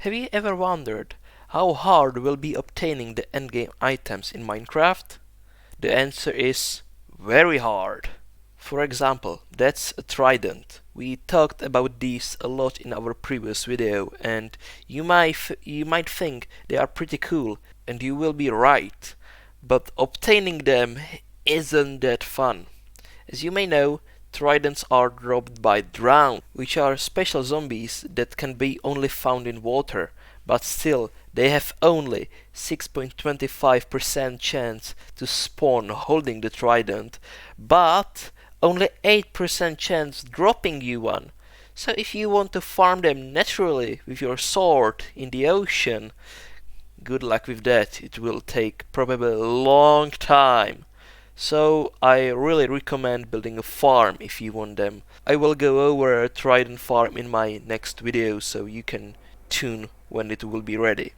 Have you ever wondered how hard will be obtaining the endgame items in Minecraft? The answer is very hard. For example, that's a Trident. We talked about these a lot in our previous video, and you might think they are pretty cool, and you will be right. But obtaining them isn't that fun. As you may know, Tridents are dropped by drown, which are special zombies that can be only found in water, but still they have only 6.25% chance to spawn holding the Trident, but only 8% chance dropping you one. So if you want to farm them naturally with your sword in the ocean, good luck with that. It will take probably a long time. So I really recommend building a farm if you want them. I will go over a Trident farm in my next video, so you can tune when it will be ready.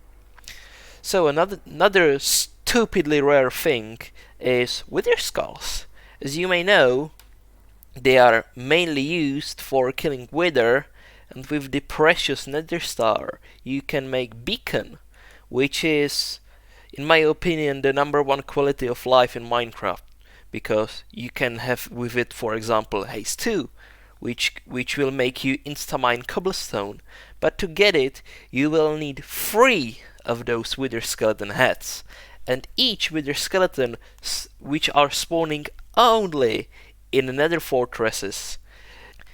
So another stupidly rare thing is wither skulls. As you may know, they are mainly used for killing wither, and with the precious nether star you can make beacon, which is, in my opinion, the #1 quality of life in Minecraft, because you can have with it, for example, haste 2, which will make you insta-mine cobblestone, but to get it you will need 3 of those wither skeleton heads, and each wither skeleton which are spawning only in the nether fortresses,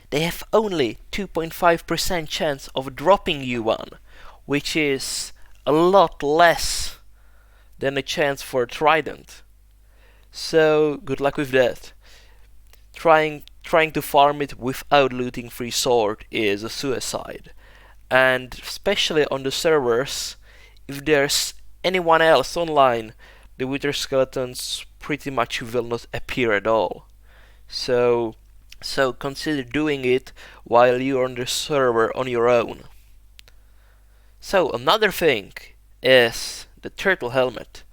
they have only 2.5% chance of dropping you one, which is a lot less than a chance for a Trident. So good luck with that. Trying to farm it without looting free sword is a suicide. And especially on the servers, if there's anyone else online, the wither skeletons pretty much will not appear at all. So consider doing it while you're on the server on your own. So another thing is the turtle helmet.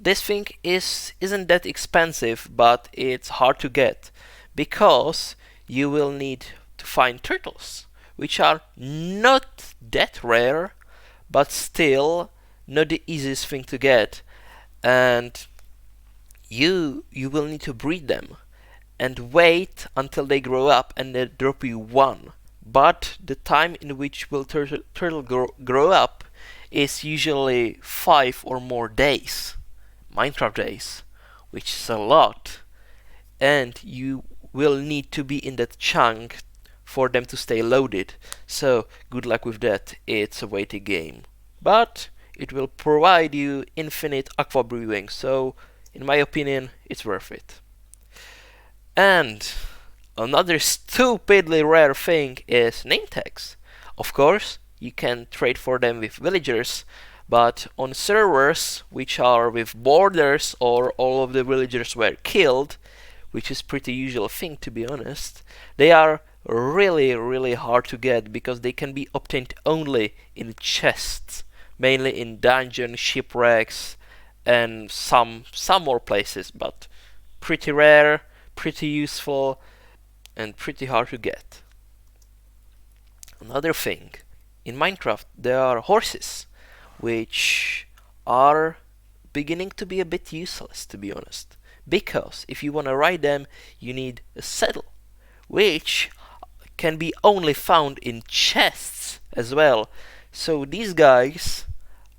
This thing isn't that expensive, but it's hard to get because you will need to find turtles, which are not that rare, but still not the easiest thing to get, and you will need to breed them and wait until they grow up and they drop you one. But the time in which will turtle grow up is usually 5 or more days, Minecraft days, which is a lot, and you will need to be in that chunk for them to stay loaded. So good luck with that. It's a waiting game, but it will provide you infinite aqua brewing, so in my opinion it's worth it. And another stupidly rare thing is name tags. Of course, you can trade for them with villagers, but on servers which are with borders or all of the villagers were killed, which is pretty usual thing to be honest, they are really hard to get because they can be obtained only in chests, mainly in dungeons, shipwrecks, and some more places, but pretty rare, pretty useful, and pretty hard to get. Another thing, in Minecraft there are horses, which are beginning to be a bit useless to be honest, because if you want to ride them you need a saddle, which can be only found in chests as well. So these guys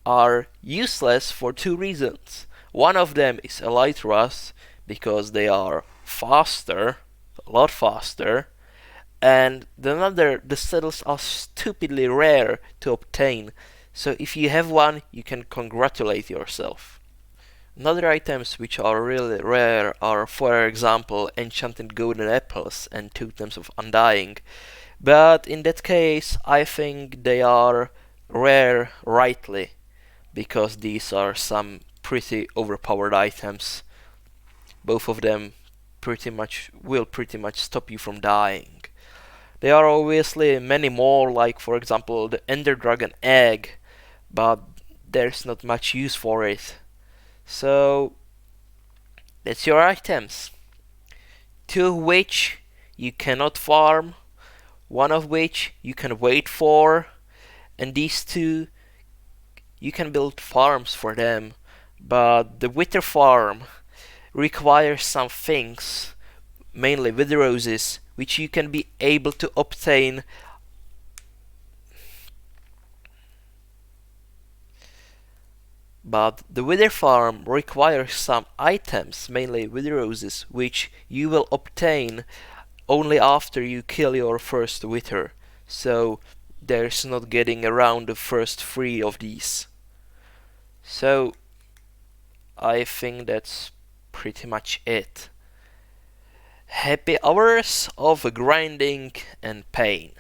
are useless for 2 reasons. One of them is elytras, because they are faster, a lot faster, and the saddles are stupidly rare to obtain, so if you have one you can congratulate yourself. Another items which are really rare are, for example, enchanted golden apples and totems of undying, but in that case I think they are rare rightly, because these are some pretty overpowered items. Both of them will pretty much stop you from dying. There are obviously many more, like for example the ender dragon egg, but there's not much use for it. So that's your items, 2 of which you cannot farm, 1 of which you can wait for, and these two, you can build farms for them, but the wither farm requires some things, mainly wither roses, which you can be able to obtain but the wither farm requires some items, mainly wither roses, which you will obtain only after you kill your first wither. So there's not getting around the first three of these. So I think that's pretty much it. Happy hours of grinding and pain.